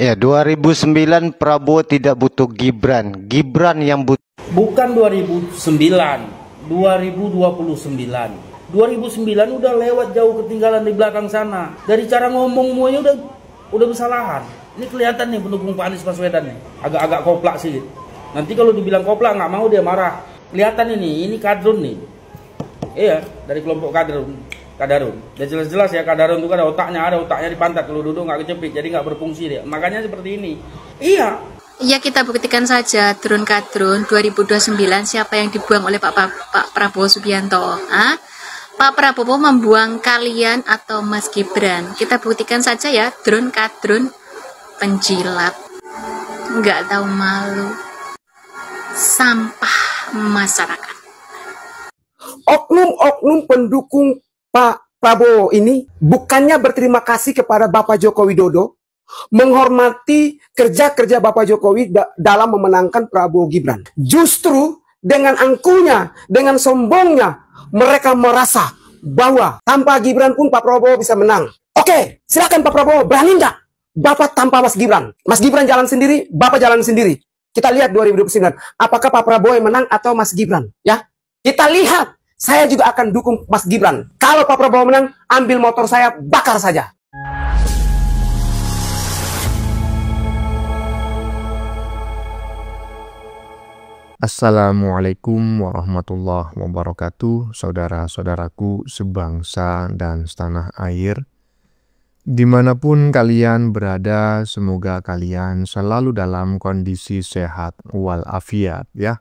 Ya, 2009 Prabowo tidak butuh Gibran. Gibran yang butuh. Bukan 2009, 2029. 2009 udah lewat jauh, ketinggalan di belakang sana. Dari cara ngomong semuanya udah kesalahan. Ini kelihatan nih pendukung Pak Anies Baswedan nih. Agak-agak koplak sih. Nanti kalau dibilang koplak nggak mau dia marah. Kelihatan ini kadrun nih. Iya, dari kelompok Kadarun. Dan jelas-jelas ya, Kadarun itu kan ada otaknya di pantat, kalau duduk nggak kecepit, jadi nggak berfungsi dia. Makanya seperti ini. Iya. Ya, kita buktikan saja drone kadrun 2029 siapa yang dibuang oleh Pak Prabowo Subianto. Pak Prabowo membuang kalian atau Mas Gibran. Kita buktikan saja ya, drone kadrun penjilat, nggak tahu malu, sampah masyarakat. Oknum-oknum pendukung Pak Prabowo ini bukannya berterima kasih kepada Bapak Joko Widodo, menghormati kerja-kerja Bapak Jokowi dalam memenangkan Prabowo Gibran. Justru dengan angkuhnya, dengan sombongnya, mereka merasa bahwa tanpa Gibran pun Pak Prabowo bisa menang. Oke, silakan Pak Prabowo, berani nggak Bapak tanpa Mas Gibran? Mas Gibran jalan sendiri, Bapak jalan sendiri. Kita lihat 2029, apakah Pak Prabowo yang menang atau Mas Gibran? Ya, kita lihat. Saya juga akan dukung Mas Gibran. Kalau Pak Prabowo menang, ambil motor saya, bakar saja. Assalamualaikum warahmatullahi wabarakatuh, saudara-saudaraku sebangsa dan setanah air. Dimanapun kalian berada, semoga kalian selalu dalam kondisi sehat walafiat ya.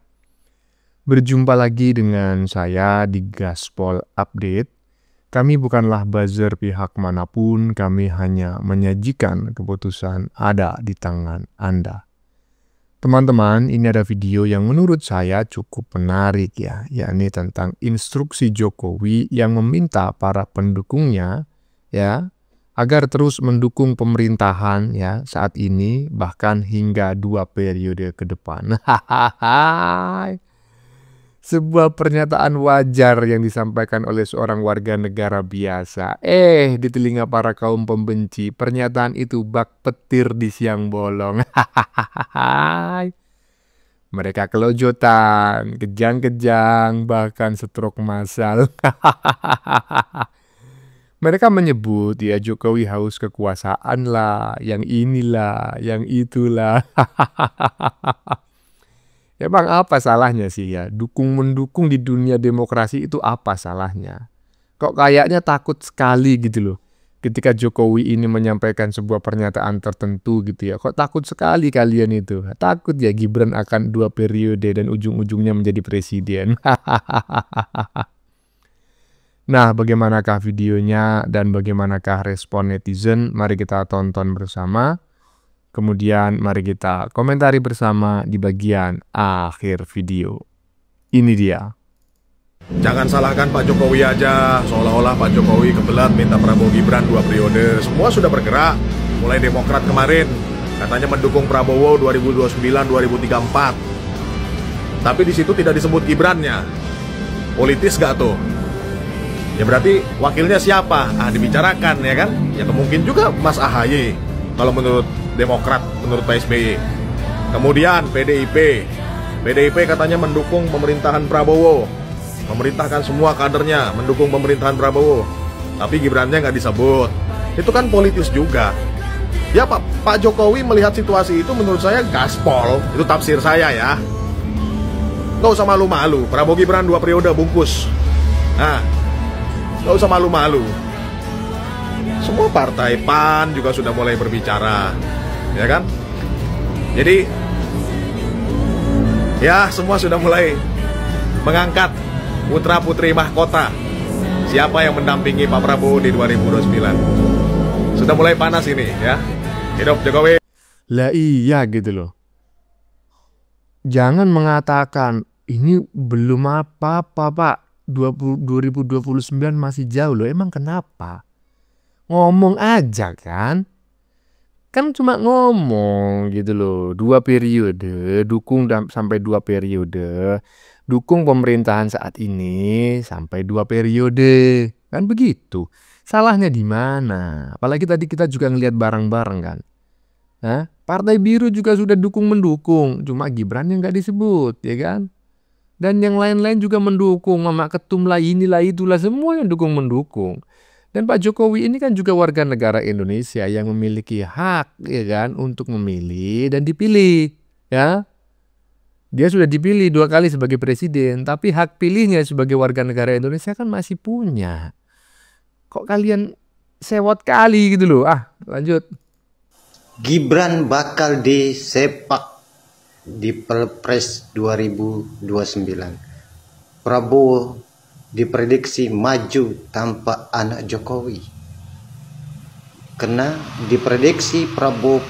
Berjumpa lagi dengan saya di Gaspol Update. Kami bukanlah buzzer pihak manapun, kami hanya menyajikan keputusan ada di tangan Anda. Teman-teman, ini ada video yang menurut saya cukup menarik ya, yakni tentang instruksi Jokowi yang meminta para pendukungnya ya agar terus mendukung pemerintahan ya saat ini bahkan hingga 2 periode ke depan. Sebuah pernyataan wajar yang disampaikan oleh seorang warga negara biasa. Di telinga para kaum pembenci, pernyataan itu bak petir di siang bolong. Mereka kelojotan, kejang-kejang, bahkan stroke massal. Mereka menyebut ya Jokowi haus kekuasaan lah, yang inilah, yang itulah. Emang apa salahnya sih ya? Dukung-mendukung di dunia demokrasi itu apa salahnya? Kok kayaknya takut sekali gitu loh. Ketika Jokowi ini menyampaikan sebuah pernyataan tertentu gitu ya. Kok takut sekali kalian itu? Takut ya Gibran akan 2 periode dan ujung-ujungnya menjadi presiden. Nah, bagaimanakah videonya dan bagaimanakah respon netizen? Mari kita tonton bersama. Kemudian mari kita komentari bersama di bagian akhir video. Ini dia. Jangan salahkan Pak Jokowi aja, seolah-olah Pak Jokowi kebelat minta Prabowo Gibran 2 periode. Semua sudah bergerak, mulai Demokrat kemarin, katanya mendukung Prabowo 2029-2034. Tapi di situ tidak disebut Gibrannya. Politis gak tuh? Ya berarti wakilnya siapa? Dibicarakan ya kan? Ya mungkin juga Mas AHY, kalau menurut Demokrat, menurut Pak SBY. Kemudian PDIP katanya mendukung pemerintahan Prabowo, memerintahkan semua kadernya mendukung pemerintahan Prabowo, tapi Gibrannya nggak disebut. Itu kan politis juga. Ya Pak Jokowi melihat situasi itu menurut saya gaspol. Itu tafsir saya ya. Nggak usah malu-malu, Prabowo Gibran 2 periode bungkus. Nggak usah malu-malu. Semua partai PAN juga sudah mulai berbicara, ya kan? Jadi, ya semua sudah mulai mengangkat putra-putri mahkota. Siapa yang mendampingi Pak Prabowo di 2029? Sudah mulai panas ini, ya. Hidup Jokowi. Lah iya gitu loh. Jangan mengatakan ini belum apa-apa Pak. 2029 masih jauh loh. Emang kenapa? Ngomong aja kan? Kan cuma ngomong gitu loh. 2 periode, dukung sampai 2 periode. Dukung pemerintahan saat ini sampai 2 periode. Kan begitu. Salahnya di mana? Apalagi tadi kita juga ngelihat bareng-bareng kan. Partai Biru juga sudah mendukung, cuma Gibran yang nggak disebut, ya kan? Dan yang lain-lain juga mendukung, Mama Ketum lah, inilah itulah, semua yang mendukung. Dan Pak Jokowi ini kan juga warga negara Indonesia yang memiliki hak, ya kan, untuk memilih dan dipilih, ya. Dia sudah dipilih 2 kali sebagai presiden, tapi hak pilihnya sebagai warga negara Indonesia kan masih punya. Kok kalian sewot kali gitu loh? Lanjut. Gibran bakal disepak di Pilpres 2029. Prabowo diprediksi maju tanpa anak Jokowi. Karena diprediksi Prabowo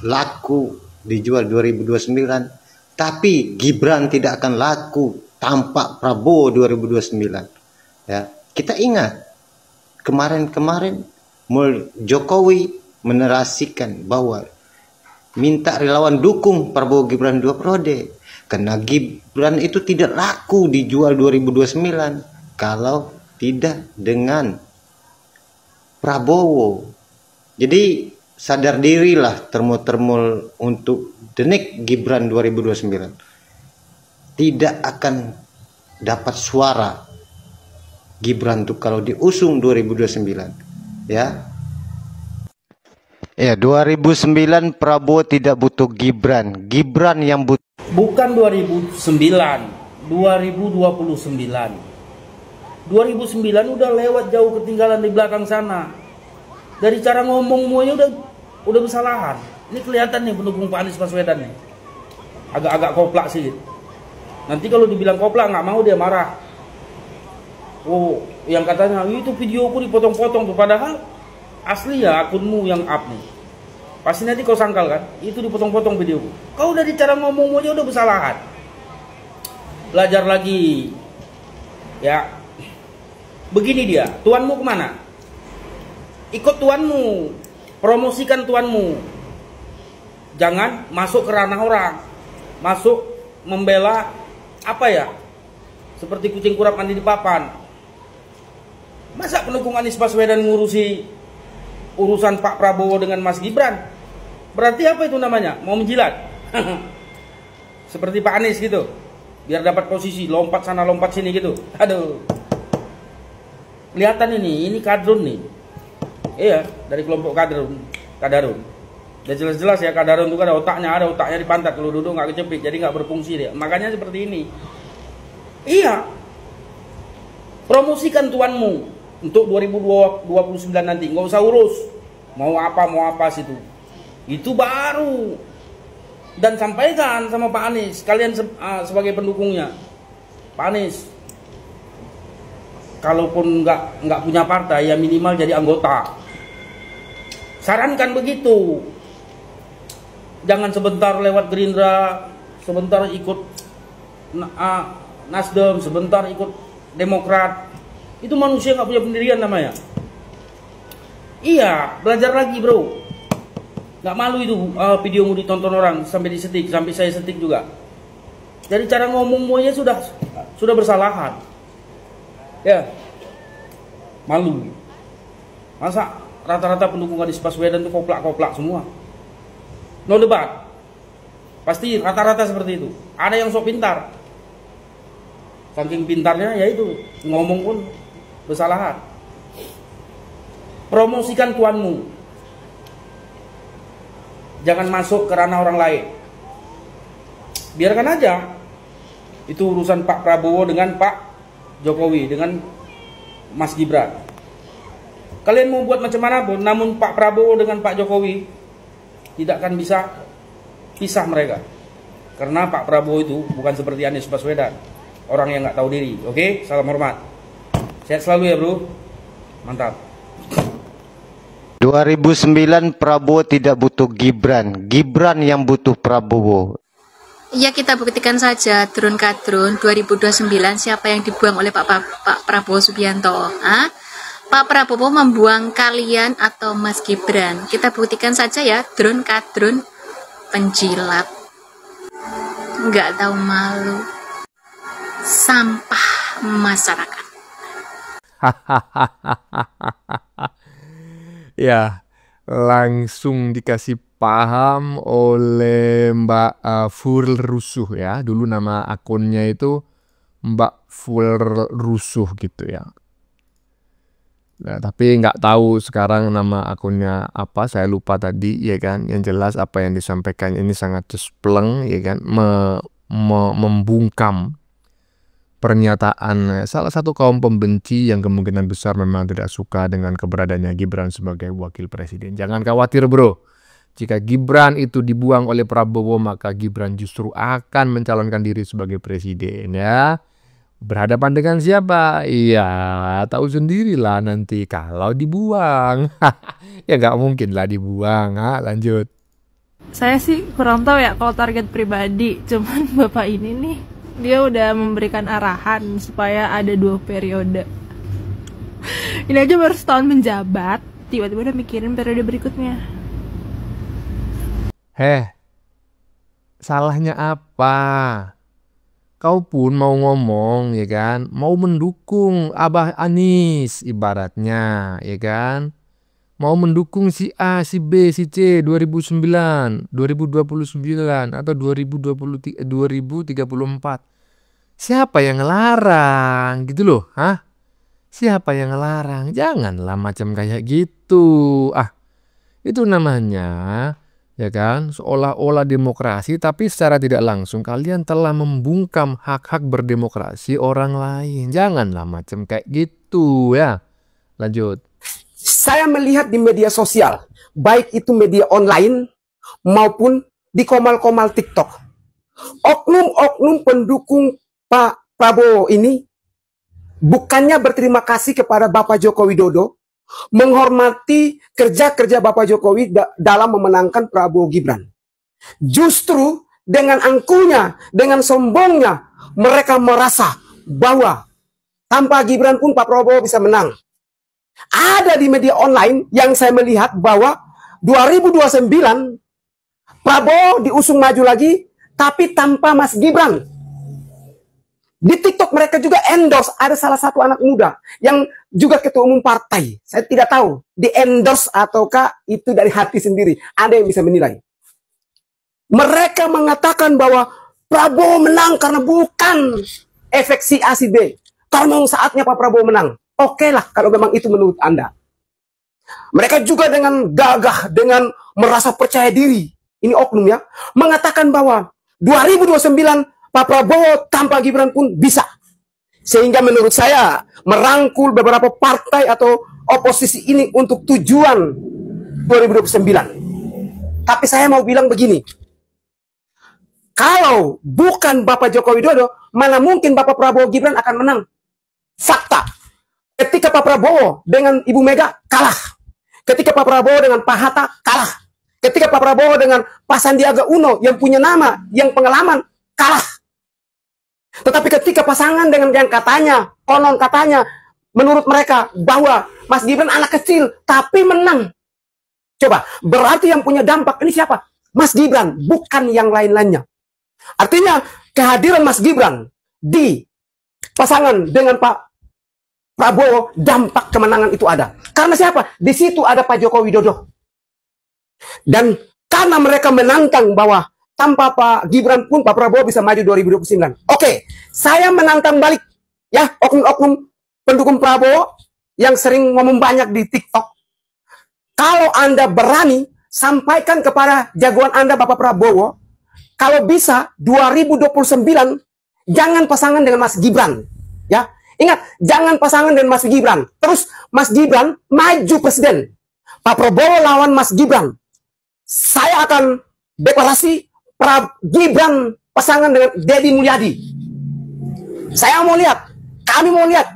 laku dijual 2029, tapi Gibran tidak akan laku tanpa Prabowo 2029. Ya, kita ingat kemarin-kemarin Jokowi menerasikan bahwa minta relawan dukung Prabowo Gibran 2 periode. Karena Gibran itu tidak laku dijual 2029 kalau tidak dengan Prabowo. Jadi sadar dirilah termul untuk the next Gibran 2029. Tidak akan dapat suara Gibran tuh kalau diusung 2029. Ya. Ya, 2009 Prabowo tidak butuh Gibran. Gibran yang butuh. Bukan 2009, 2029. 2009 udah lewat jauh, ketinggalan di belakang sana. Dari cara ngomong semuanya udah bersalahan. Ini kelihatan nih pendukung Pak Anies Baswedan nih. Agak-agak koplak sih. Nanti kalau dibilang koplak nggak mau dia marah. Oh, yang katanya itu videoku dipotong-potong tuh, padahal asli ya akunmu yang up nih. Pasti nanti kau sangkal kan, itu dipotong-potong videoku. Kau dari cara ngomongmu aja udah bersalahan. Belajar lagi. Ya. Begini dia, tuanmu kemana? Ikut tuanmu. Promosikan tuanmu. Jangan masuk ke ranah orang. Masuk membela apa ya? Seperti kucing kurap mandi di papan. Masa pendukung Anies Baswedan ngurusi urusan Pak Prabowo dengan Mas Gibran? Berarti apa itu namanya? Mau menjilat? Seperti Pak Anies gitu. Biar dapat posisi, lompat sana lompat sini gitu. Aduh. Kelihatan ini kadrun nih. Iya, dari kelompok Kadarun. Dan jelas-jelas ya, Kadarun itu kan ada otaknya di pantat. Kalau duduk nggak kecepit, jadi nggak berfungsi dia. Makanya seperti ini. Iya. Promosikan tuanmu untuk 2029 nanti. Nggak usah urus mau apa situ. Itu baru. Dan sampaikan sama Pak Anies, kalian sebagai pendukungnya. Pak Anies, kalaupun nggak punya partai, ya minimal jadi anggota. Sarankan begitu. Jangan sebentar lewat Gerindra, sebentar ikut Nasdem, sebentar ikut Demokrat. Itu manusia nggak punya pendirian namanya. Iya, belajar lagi bro. Nggak malu itu videomu ditonton orang sampai disetik, sampai saya setik juga. Dari cara ngomongmu aja sudah bersalahan. Ya, malu. Masa rata-rata pendukung Anies Baswedan itu koplak-koplak semua? No debat. Pasti rata-rata seperti itu. Ada yang sok pintar. Saking pintarnya ya itu ngomong pun bersalahan. Promosikan tuanmu. Jangan masuk ke ranah orang lain. Biarkan aja. Itu urusan Pak Prabowo dengan Pak Jokowi, dengan Mas Gibran. Kalian mau buat macam mana pun, namun Pak Prabowo dengan Pak Jokowi tidak akan bisa pisah mereka. Karena Pak Prabowo itu bukan seperti Anies Baswedan, orang yang nggak tahu diri. Oke, salam hormat. Sehat selalu ya bro. Mantap. 2009 Prabowo tidak butuh Gibran. Gibran yang butuh Prabowo. Ya, kita buktikan saja drone kadrun 2029 siapa yang dibuang oleh Pak Prabowo Subianto. Pak Prabowo membuang kalian atau Mas Gibran. Kita buktikan saja ya, drone kadrun penjilat. Nggak tahu malu. Sampah masyarakat. Ya, langsung dikasih paham oleh Mbak Full Rusuh ya. Dulu nama akunnya itu Mbak Full Rusuh gitu ya. Nah, tapi nggak tahu sekarang nama akunnya apa, saya lupa tadi ya kan. Yang jelas apa yang disampaikan ini sangat cespleng ya kan, membungkam pernyataan salah satu kaum pembenci yang kemungkinan besar memang tidak suka dengan keberadaannya Gibran sebagai wakil presiden. Jangan khawatir bro, jika Gibran itu dibuang oleh Prabowo maka Gibran justru akan mencalonkan diri sebagai presiden ya. Berhadapan dengan siapa? Iya, tahu sendirilah nanti kalau dibuang. Ya nggak mungkin lah dibuang. Lanjut. Saya sih kurang tahu ya kalau target pribadi. Cuman bapak ini nih, dia udah memberikan arahan supaya ada 2 periode. Ini aja baru setahun menjabat, tiba-tiba udah mikirin periode berikutnya. Salahnya apa? Kau pun mau ngomong ya kan, mau mendukung Abah Anies ibaratnya ya kan, mau mendukung si A, si B, si C 2009, 2029 atau 2034. Siapa yang ngelarang gitu loh, Siapa yang ngelarang? Janganlah macam kayak gitu. Itu namanya ya kan, seolah-olah demokrasi tapi secara tidak langsung kalian telah membungkam hak-hak berdemokrasi orang lain. Janganlah macam kayak gitu ya. Lanjut. Saya melihat di media sosial, baik itu media online maupun di komal-komal TikTok, oknum-oknum pendukung Pak Prabowo ini bukannya berterima kasih kepada Bapak Joko Widodo, menghormati kerja-kerja Bapak Jokowi dalam memenangkan Prabowo Gibran. Justru dengan angkuhnya, dengan sombongnya, mereka merasa bahwa tanpa Gibran pun Pak Prabowo bisa menang. Ada di media online yang saya melihat bahwa 2029 Prabowo diusung maju lagi, tapi tanpa Mas Gibran. Di TikTok mereka juga endorse, ada salah satu anak muda yang juga ketua umum partai. Saya tidak tahu di endorse ataukah itu dari hati sendiri. Ada yang bisa menilai. Mereka mengatakan bahwa Prabowo menang karena bukan efek si A si B. Kalau memang saatnya Pak Prabowo menang, oke lah kalau memang itu menurut Anda. Mereka juga dengan gagah, dengan merasa percaya diri, ini oknum ya, mengatakan bahwa 2029 Pak Prabowo tanpa Gibran pun bisa. Sehingga menurut saya merangkul beberapa partai atau oposisi ini untuk tujuan 2029. Tapi saya mau bilang begini. Kalau bukan Bapak Joko Widodo, mana mungkin Bapak Prabowo Gibran akan menang? Fakta. Ketika Pak Prabowo dengan Ibu Mega kalah. Ketika Pak Prabowo dengan Pak Hatta kalah. Ketika Pak Prabowo dengan Pak Sandiaga Uno yang punya nama, yang pengalaman, kalah. Tetapi ketika pasangan dengan yang katanya, konon katanya, menurut mereka bahwa Mas Gibran anak kecil, tapi menang. Coba, berarti yang punya dampak ini siapa? Mas Gibran, bukan yang lain-lainnya. Artinya, kehadiran Mas Gibran di pasangan dengan Pak Prabowo, dampak kemenangan itu ada. Karena siapa? Di situ ada Pak Joko Widodo. Dan karena mereka menantang bahwa tanpa Pak Gibran pun Pak Prabowo bisa maju 2029. Oke, saya menantang balik ya oknum-oknum pendukung Prabowo yang sering ngomong banyak di TikTok. Kalau Anda berani sampaikan kepada jagoan Anda Bapak Prabowo, kalau bisa 2029 jangan pasangan dengan Mas Gibran, ya. Ingat, jangan pasangan dengan Mas Gibran. Terus Mas Gibran maju presiden. Pak Prabowo lawan Mas Gibran. Saya akan deklarasi Gibran pasangan dengan Deddy Mulyadi. Saya mau lihat, kami mau lihat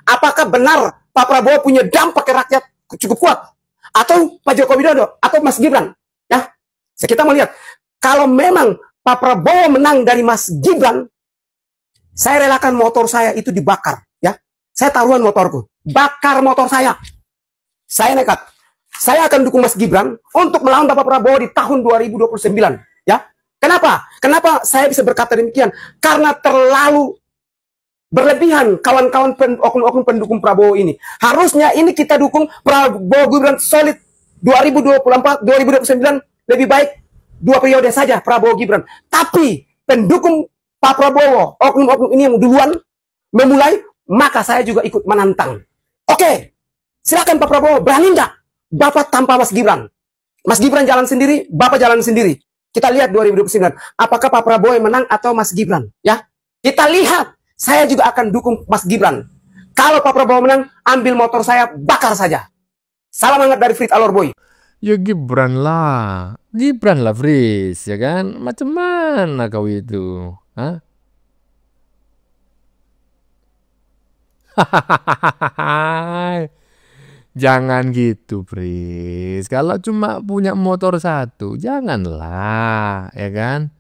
apakah benar Pak Prabowo punya dampak ke rakyat cukup kuat, atau Pak Joko Widodo, atau Mas Gibran. Ya, kita mau lihat. Kalau memang Pak Prabowo menang dari Mas Gibran, saya relakan motor saya itu dibakar. Ya, saya taruhan motorku, bakar motor saya. Saya nekat. Saya akan dukung Mas Gibran untuk melawan Bapak Prabowo di tahun 2029. Ya. Kenapa? Kenapa saya bisa berkata demikian? Karena terlalu berlebihan kawan-kawan oknum-oknum pendukung Prabowo ini. Harusnya ini kita dukung Prabowo Gibran solid 2024, 2029 lebih baik 2 periode saja Prabowo Gibran. Tapi pendukung Pak Prabowo, oknum-oknum ini yang duluan memulai, maka saya juga ikut menantang. Oke, silakan Pak Prabowo, berani nggak Bapak tanpa Mas Gibran? Mas Gibran jalan sendiri, Bapak jalan sendiri. Kita lihat 2029, apakah Pak Prabowo yang menang atau Mas Gibran? Ya, kita lihat. Saya juga akan dukung Mas Gibran. Kalau Pak Prabowo menang, ambil motor saya, bakar saja. Salam hangat dari Frit Alor Boy. Ya Gibran lah, Fris, ya kan? Macam mana kau itu? Hah? Jangan gitu, Fris. Kalau cuma punya motor satu, janganlah, ya kan?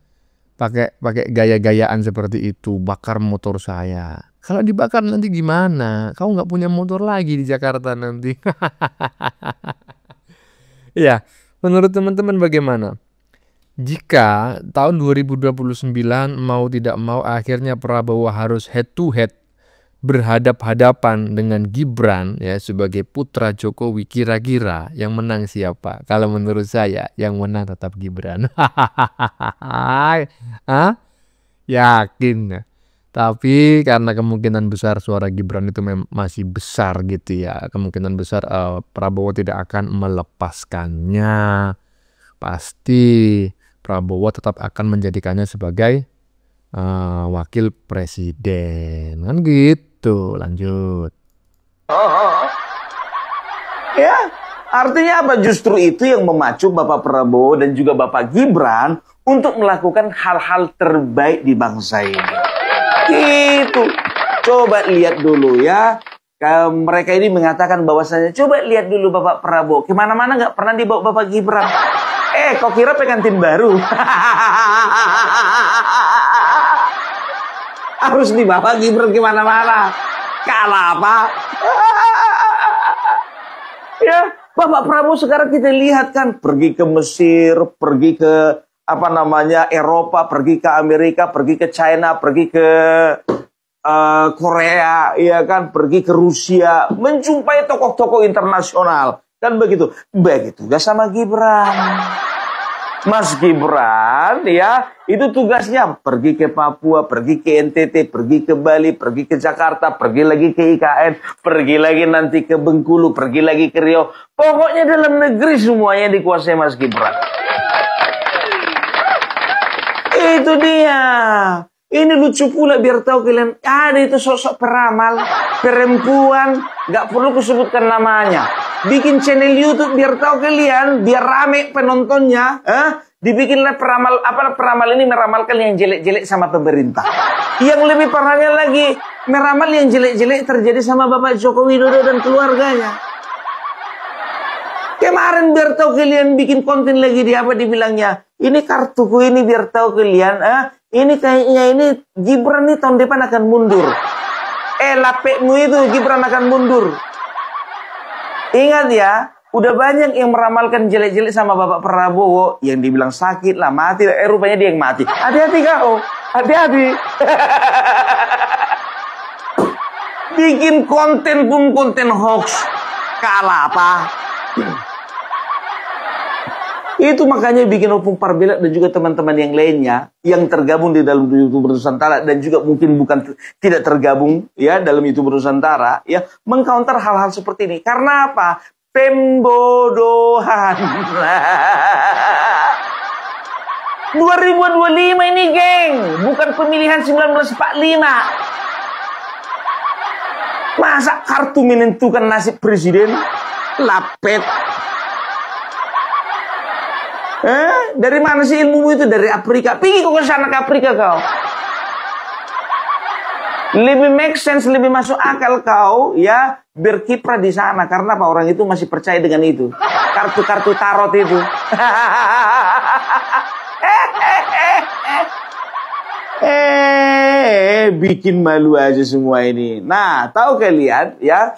Pakai gaya-gayaan seperti itu, bakar motor saya. Kalau dibakar nanti gimana? Kau nggak punya motor lagi di Jakarta nanti. Ya, menurut teman-teman bagaimana? Jika tahun 2029 mau tidak mau akhirnya Prabowo harus head to head berhadap-hadapan dengan Gibran ya sebagai putra Jokowi, kira-kira yang menang siapa? Kalau menurut saya yang menang tetap Gibran. Hah? Yakin? Tapi karena kemungkinan besar suara Gibran itu masih besar gitu ya, kemungkinan besar Prabowo tidak akan melepaskannya. Pasti Prabowo tetap akan menjadikannya sebagai wakil presiden. Kan gitu, lanjut. Ya, artinya apa? Justru itu yang memacu Bapak Prabowo dan juga Bapak Gibran untuk melakukan hal-hal terbaik di bangsa ini. Gitu. Coba lihat dulu ya. Mereka ini mengatakan bahwasanya coba lihat dulu Bapak Prabowo. Kemana-mana nggak pernah dibawa Bapak Gibran. Kok kira pengantin baru? Harus dibawa Gibran kemana-mana. Kalah apa? Ya, Bapak Prabowo sekarang kita lihat kan pergi ke Mesir, pergi ke Eropa, pergi ke Amerika, pergi ke China, pergi ke Korea, ya kan, pergi ke Rusia, menjumpai tokoh-tokoh internasional, kan begitu. Begitu juga sama Gibran. Mas Gibran, ya, itu tugasnya pergi ke Papua, pergi ke NTT, pergi ke Bali, pergi ke Jakarta, pergi lagi ke IKN, pergi lagi nanti ke Bengkulu, pergi lagi ke Riau. Pokoknya dalam negeri semuanya dikuasai Mas Gibran. Itu dia. Ini lucu pula biar tahu kalian. Ada itu sosok peramal, perempuan, gak perlu kusebutkan namanya. Bikin channel YouTube biar tahu kalian, biar rame penontonnya. Dibikinlah peramal ini meramalkan yang jelek-jelek sama pemerintah. Yang lebih parahnya lagi, meramal yang jelek-jelek terjadi sama Bapak Joko Widodo dan keluarganya. Kemarin biar tahu kalian bikin konten lagi di apa dibilangnya. Ini kartuku ini biar tahu kalian. Ini kayaknya ini Gibran nih tahun depan akan mundur. Lapekmu itu Gibran akan mundur. Ingat ya, udah banyak yang meramalkan jelek-jelek sama Bapak Prabowo. Yang dibilang sakit lah, mati lah. Rupanya dia yang mati. Hati-hati kau. Hati-hati. Bikin konten pun konten hoax. Kalah apa? Itu makanya bikin Opung Parbela dan juga teman-teman yang lainnya yang tergabung di dalam YouTuber Nusantara dan juga mungkin bukan tidak tergabung ya dalam YouTuber Nusantara ya mengcounter hal-hal seperti ini. Karena apa? Pembodohan. 2025 ini, geng, bukan pemilihan 1945. Masa kartu menentukan nasib presiden? Lapet. Dari mana sih ilmumu itu? Dari Afrika. Pergi kau ke sana ke Afrika kau. Lebih make sense, lebih masuk akal kau ya berkiprah di sana. Karena apa? Orang itu masih percaya dengan itu. Kartu-kartu tarot itu. Bikin malu aja semua ini. Nah, tahu kalian ya?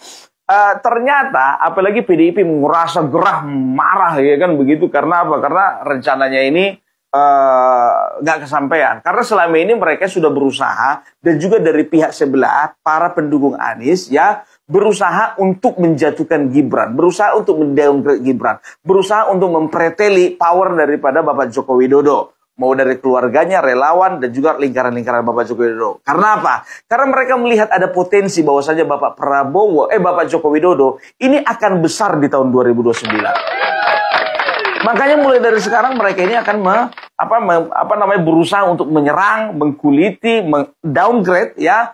Ternyata apalagi PDIP merasa gerah marah ya kan begitu karena apa? Karena rencananya ini nggak kesampaian. Karena selama ini mereka sudah berusaha dan juga dari pihak sebelah para pendukung Anies ya berusaha untuk menjatuhkan Gibran, berusaha untuk mendowngrade Gibran, berusaha untuk mempreteli power daripada Bapak Joko Widodo. Mau dari keluarganya, relawan, dan juga lingkaran-lingkaran Bapak Joko Widodo. Karena apa? Karena mereka melihat ada potensi bahwasanya Bapak Bapak Joko Widodo ini akan besar di tahun 2029. Makanya mulai dari sekarang mereka ini akan berusaha untuk menyerang, mengkuliti, downgrade ya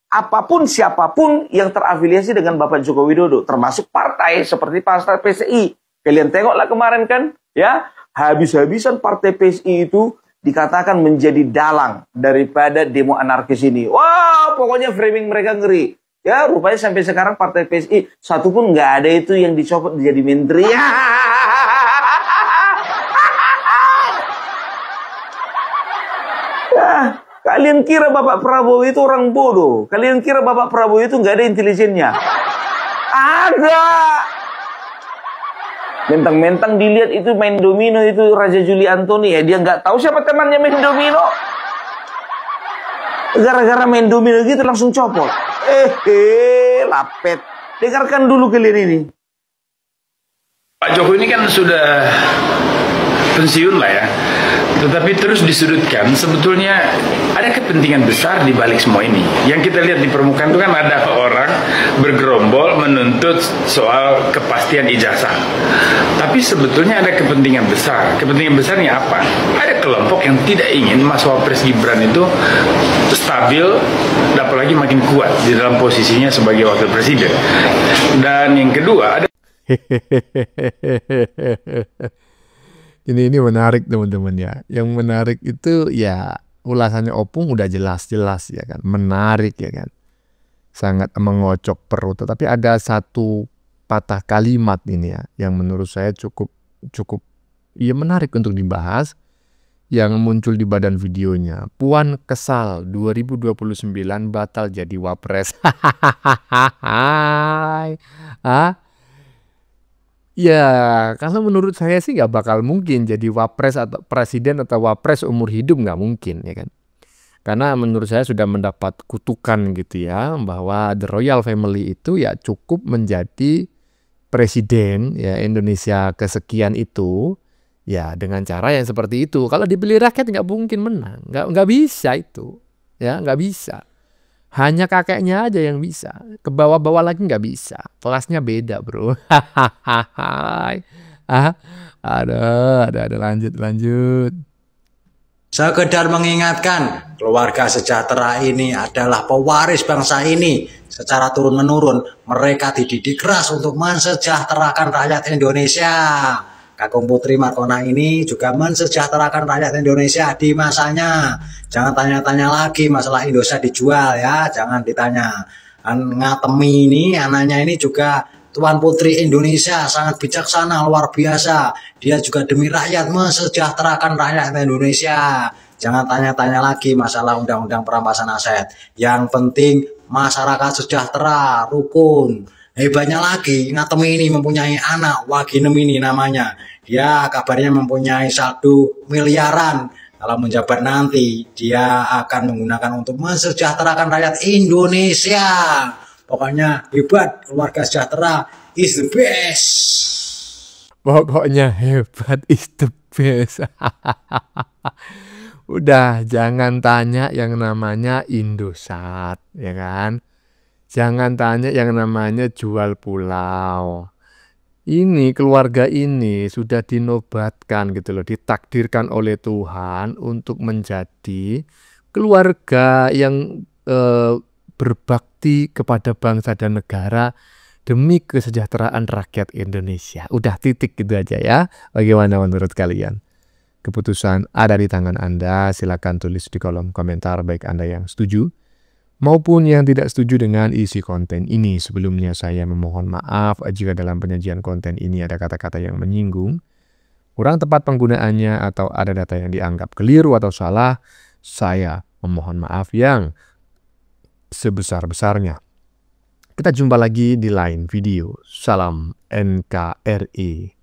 apapun siapapun yang terafiliasi dengan Bapak Joko Widodo, termasuk partai seperti partai PSI. Kalian tengoklah kemarin kan, ya habis-habisan partai PSI itu dikatakan menjadi dalang daripada demo anarkis ini. Wah, pokoknya framing mereka ngeri. Ya, rupanya sampai sekarang partai PSI satu pun nggak ada itu yang dicopot jadi menteri. Kalian kira Bapak Prabowo itu orang bodoh? Kalian kira Bapak Prabowo itu nggak ada intelijennya? Ada. Mentang-mentang dilihat itu main domino itu Raja Juli Antoni ya, dia nggak tahu siapa temannya main domino. Gara-gara main domino gitu langsung copot. Lapet. Dengarkan dulu kalian ini. Pak Jokowi ini kan sudah pensiun lah ya. Tetapi terus disudutkan, sebetulnya ada kepentingan besar di balik semua ini. Yang kita lihat di permukaan itu kan ada orang bergerombol menuntut soal kepastian ijazah. Tapi sebetulnya ada kepentingan besar. Kepentingan besarnya apa? Ada kelompok yang tidak ingin Mas Wapres Gibran itu stabil, apalagi makin kuat di dalam posisinya sebagai wakil presiden. Dan yang kedua ada Ini menarik teman-teman ya. Yang menarik itu ya ulasannya Opung udah jelas-jelas ya kan. Menarik ya kan. Sangat mengocok perut. Tapi ada satu patah kalimat ini ya yang menurut saya cukup ya menarik untuk dibahas, yang muncul di badan videonya. Puan kesal 2029 batal jadi wapres. Ya, kalau menurut saya sih nggak bakal mungkin jadi wapres atau presiden atau wapres umur hidup, nggak mungkin ya kan. Karena menurut saya sudah mendapat kutukan gitu ya, bahwa the royal family itu ya cukup menjadi presiden ya Indonesia kesekian itu ya dengan cara yang seperti itu. Kalau dipilih rakyat nggak mungkin menang, nggak bisa itu ya, nggak bisa. Hanya kakeknya aja yang bisa. Ke bawah-bawah lagi nggak bisa. Kelasnya beda, bro. Ada lanjut. Sekedar mengingatkan, keluarga sejahtera ini adalah pewaris bangsa ini. Secara turun-menurun, mereka dididik keras untuk mensejahterakan rakyat Indonesia. Kakung Putri Markona ini juga mensejahterakan rakyat Indonesia di masanya. Jangan tanya-tanya lagi masalah Indosat dijual ya, jangan ditanya. Ngatemi ini, anaknya ini juga Tuan Putri Indonesia, sangat bijaksana, luar biasa. Dia juga demi rakyat mensejahterakan rakyat Indonesia. Jangan tanya-tanya lagi masalah undang-undang perampasan aset. Yang penting masyarakat sejahtera, rukun. Hebatnya lagi, Ngatemi ini mempunyai anak, Waginem ini namanya. Dia kabarnya mempunyai saldo miliaran. Kalau menjabat nanti, dia akan menggunakan untuk mensejahterakan rakyat Indonesia. Pokoknya hebat, keluarga sejahtera is the best. Pokoknya hebat is the best. Udah, jangan tanya yang namanya Indosat, ya kan? Jangan tanya yang namanya jual pulau. Ini keluarga ini sudah dinobatkan gitu loh, ditakdirkan oleh Tuhan untuk menjadi keluarga yang berbakti kepada bangsa dan negara demi kesejahteraan rakyat Indonesia. Udah titik gitu aja ya. Bagaimana menurut kalian? Keputusan ada di tangan Anda. Silakan tulis di kolom komentar baik Anda yang setuju maupun yang tidak setuju dengan isi konten ini. Sebelumnya saya memohon maaf jika dalam penyajian konten ini ada kata-kata yang menyinggung, kurang tepat penggunaannya, atau ada data yang dianggap keliru atau salah. Saya memohon maaf yang sebesar-besarnya. Kita jumpa lagi di lain video. Salam NKRI.